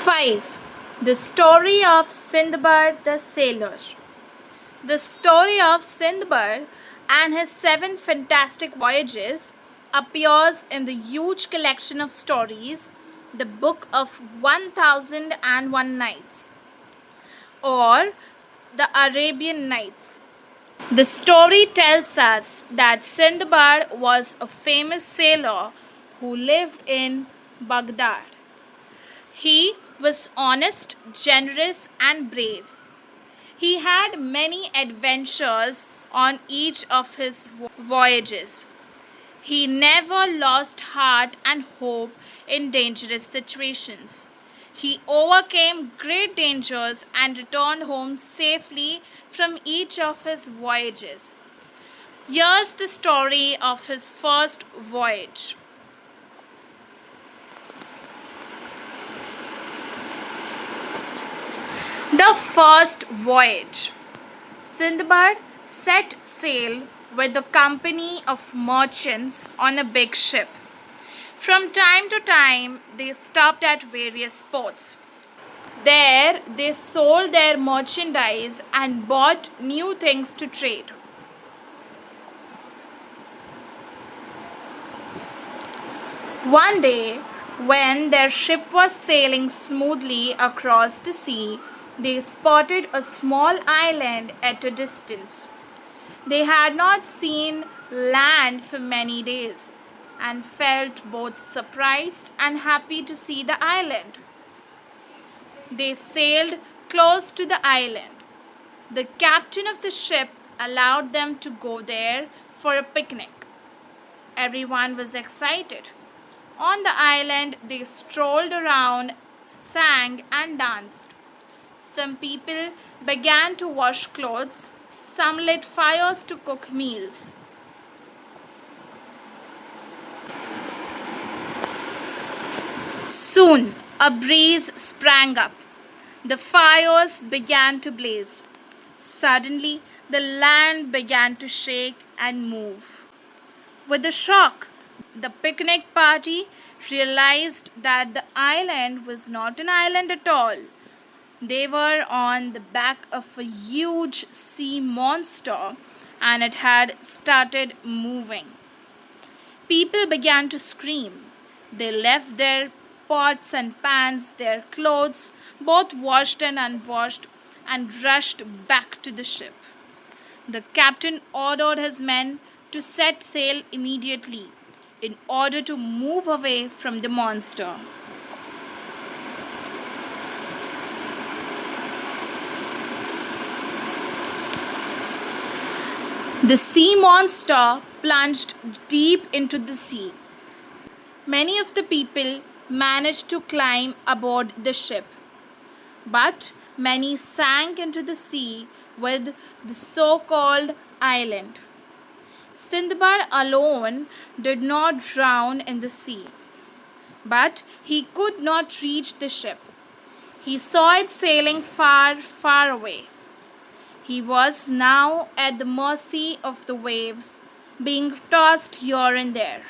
5. The story of Sindbad the sailor. The story of Sindbad and his 7 fantastic voyages appears in the huge collection of stories, the Book of 1001 Nights, or the Arabian Nights. The story tells us that Sindbad was a famous sailor who lived in Baghdad. He was honest, generous, and brave. He had many adventures on each of his voyages. He never lost heart and hope in dangerous situations. He overcame great dangers and returned home safely from each of his voyages. Here's the story of his first voyage. The first voyage. Sindbad set sail with a company of merchants on a big ship. From time to time, they stopped at various ports. There, they sold their merchandise and bought new things to trade. One day, when their ship was sailing smoothly across the sea, they spotted a small island at a distance. They had not seen land for many days and felt both surprised and happy to see the island. They sailed close to the island. The captain of the ship allowed them to go there for a picnic. Everyone was excited. On the island, they strolled around, sang, and danced. Some people began to wash clothes. Some lit fires to cook meals. Soon, a breeze sprang up. The fires began to blaze. Suddenly, the land began to shake and move. With a shock, the picnic party realized that the island was not an island at all. They were on the back of a huge sea monster and it had started moving. People began to scream. They left their pots and pans, their clothes, both washed and unwashed, and rushed back to the ship. The captain ordered his men to set sail immediately in order to move away from the monster. The sea monster plunged deep into the sea. Many of the people managed to climb aboard the ship, but many sank into the sea with the so-called island. Sindbad alone did not drown in the sea, but he could not reach the ship. He saw it sailing far, far away. He was now at the mercy of the waves, being tossed here and there.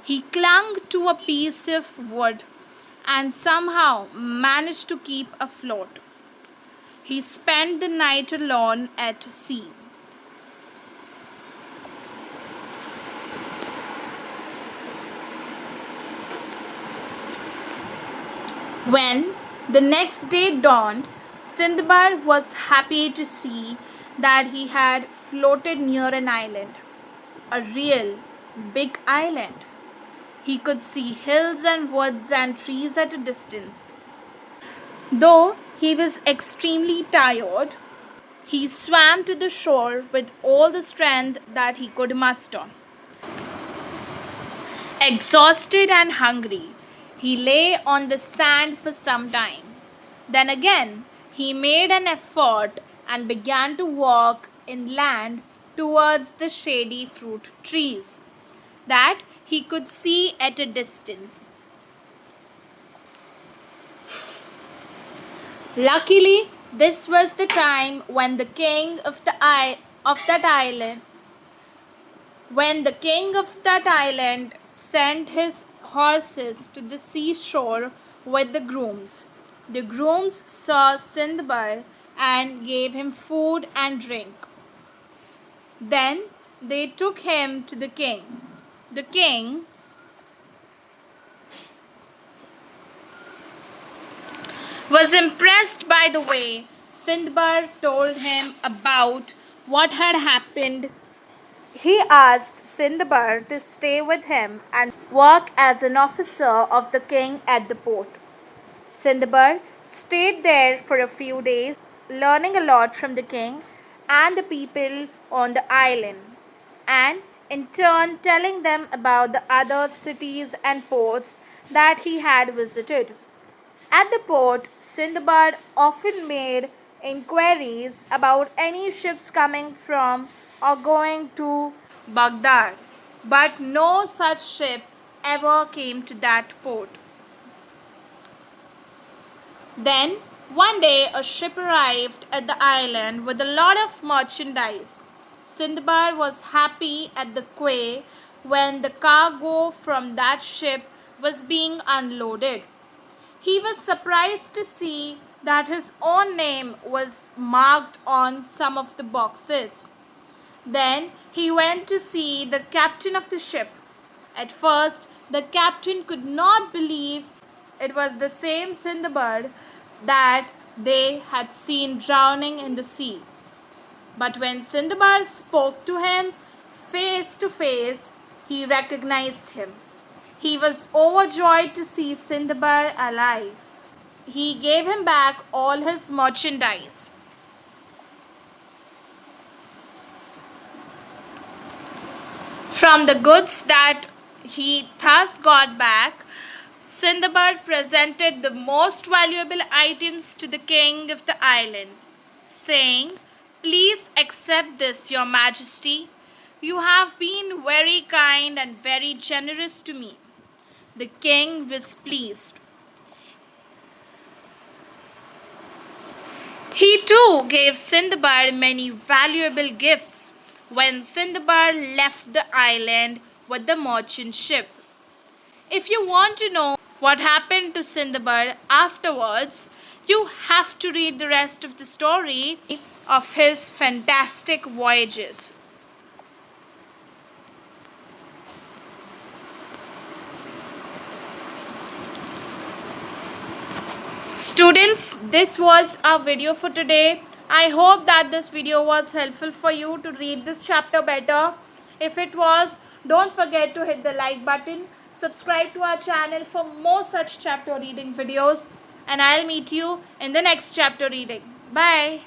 He clung to a piece of wood and somehow managed to keep afloat. He spent the night alone at sea. When the next day dawned, Sindbad was happy to see that he had floated near an island, a real big island. He could see hills and woods and trees at a distance. Though he was extremely tired, he swam to the shore with all the strength that he could muster. Exhausted and hungry, he lay on the sand for some time. Then again, he made an effort and began to walk inland towards the shady fruit trees that he could see at a distance. Luckily, this was the time when the king of that island sent his horses to the seashore with the grooms. The grooms saw Sindbad and gave him food and drink. Then they took him to the king. The king was impressed by the way Sindbad told him about what had happened. He asked Sindbad to stay with him and work as an officer of the king at the port. Sindbad stayed there for a few days, learning a lot from the king and the people on the island, and in turn telling them about the other cities and ports that he had visited. At the port, Sindbad often made inquiries about any ships coming from or going to Baghdad, but no such ship ever came to that port. Then, one day, a ship arrived at the island with a lot of merchandise. Sindbad was happy at the quay when the cargo from that ship was being unloaded. He was surprised to see that his own name was marked on some of the boxes. Then he went to see the captain of the ship. At first, the captain could not believe it was the same Sindbad that they had seen drowning in the sea. But when Sindbad spoke to him face to face, he recognized him. He was overjoyed to see Sindbad alive. He gave him back all his merchandise. From the goods that he thus got back, Sindbad presented the most valuable items to the king of the island, saying, "Please accept this, your majesty. You have been very kind and very generous to me." The king was pleased. He too gave Sindbad many valuable gifts when Sindbad left the island with the merchant ship. If you want to know what happened to Sindbad afterwards, you have to read the rest of the story of his fantastic voyages. Students, this was our video for today. I hope that this video was helpful for you to read this chapter better. If it was, don't forget to hit the like button. Subscribe to our channel for more such chapter reading videos. And I'll meet you in the next chapter reading. Bye.